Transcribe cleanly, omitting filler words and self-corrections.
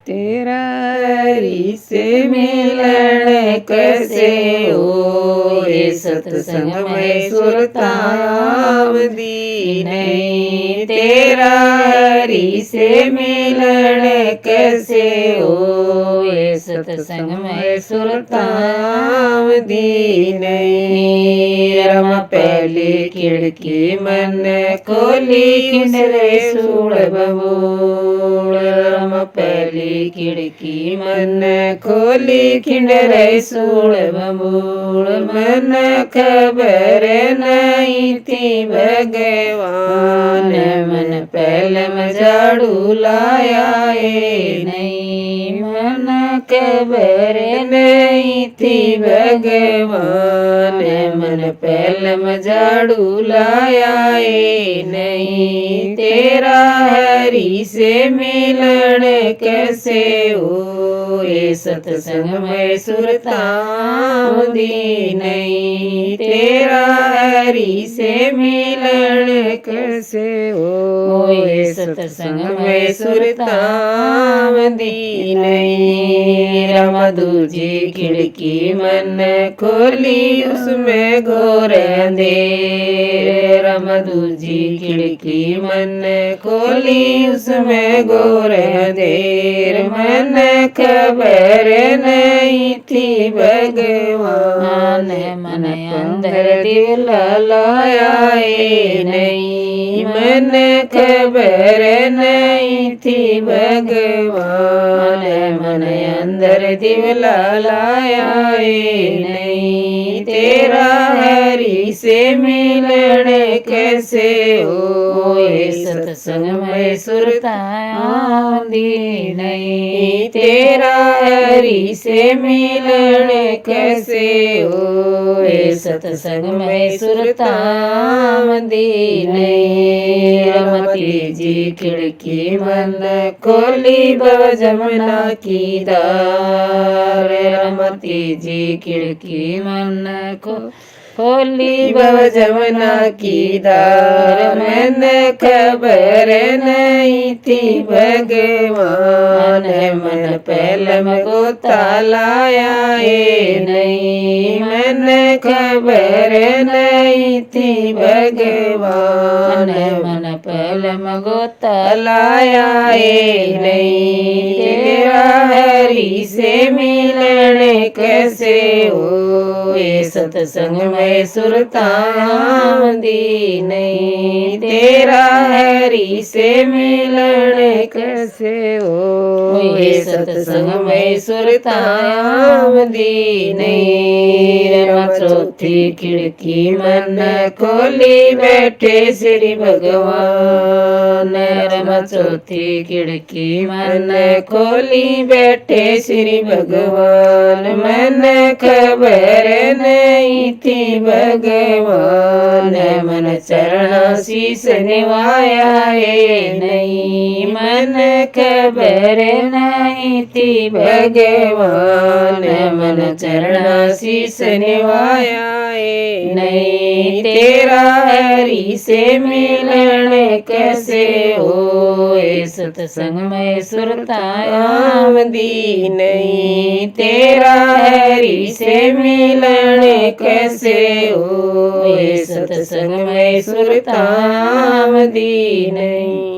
तेरा हरि से मिलन कैसे हो, ये सत्संग में सुरता आवदी नहीं। तेरा हरि से मिलन कैसे हो, ये सत्संग में सुरता आवदी नहीं। रम पहली खिड़की मन खोली किंडरे सूड़ बबूल। रम पहली खिड़की मन खोली खिंडरे सूड़ बबूल। मन खबर नहीं थी भगवान, मन पहले में झाड़ू लाया नहीं। मन खबर नहीं थी भगवान, मन पहले में झाड़ू लाया नहीं। तेरा हरि से मिलन कैसे हो, ये सत्संग में सुरता आवदी नहीं। तेरा हरि से मिलन कैसे हो, ये सत्संग में सुरता आवदी नहीं। रम दूजी खिड़की मन खोली उसमें घोर अंधेर। रम दूजी खिड़की मन खोली उसमें घोर अंधेर। मन खबर नहीं थी भगवान, मन अंदर दिल लाया नहीं। मन खबर नहीं थी भगवान, मन अंदर दिल लाया नहीं। तेरा हरि से मिलन कैसे हो, ये सत्संग में सुरता आवदी नहीं। तेरा हरि से मिलन कैसे हो, ये सत्संग में सुरता आवदी नहीं। रमती जी खिड़की मन खोली बव जमुना की धार। रमती जी खिड़की मन खोली बव जमुना की धार। मन खबर नहीं थी भगवान, मन पहले में गोता लाया नहीं। मन खबर नहीं थी भगवान, मन पहले में गोता लाया नहीं। तेरा हरि से मिलन कैसे हो, ये सत्संग में सुरता आवदी नहीं। तेरा हरि से मिलन कैसे हो, ये सत्संग में सुरता आवदी नहीं। रम चौथी खिड़की मन खोली बैठे श्री भगवान। रम चौथी खिड़की मन खोली बैठे श्री भगवान। मन खबर नहीं थी भगवान, मन चरण शीस निवाया नहीं। मन खबर नहीं थी भगवान, मन चरण शीस निवाया नहीं। तेरा हरि से मिलन कैसे हो, ये सत्संग में सुरता आवदी नहीं। तेरा हरि से मिलन कैसे हो, ये सत्संग में सुरता आवदी नहीं।